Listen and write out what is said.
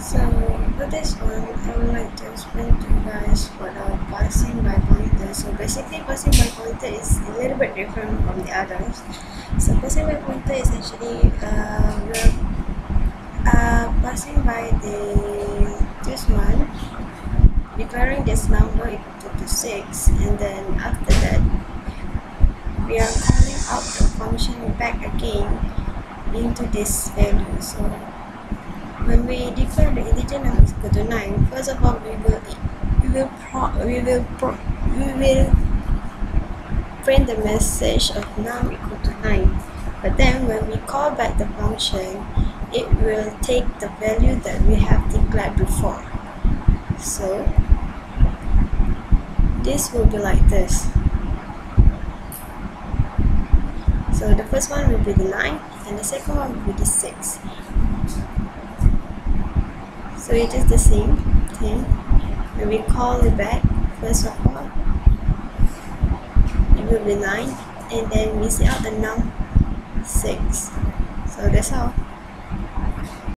So for this one, I would like to explain to you guys what our passing by pointer. So basically, passing by pointer is a little bit different from the others. So passing by pointer is actually we're passing by this one, declaring this number equal to 6, and then after that we are calling out the function back again into this value. So when we declare the integer number is equal to 9, first of all we will print the message of num equal to 9. But then when we call back the function, it will take the value that we have declared before. So this will be like this. So the first one will be the 9 and the second one will be the 6. So it is the same thing. When we call it back, first of all, it will be 9 and then we see out the num 6. So that's all.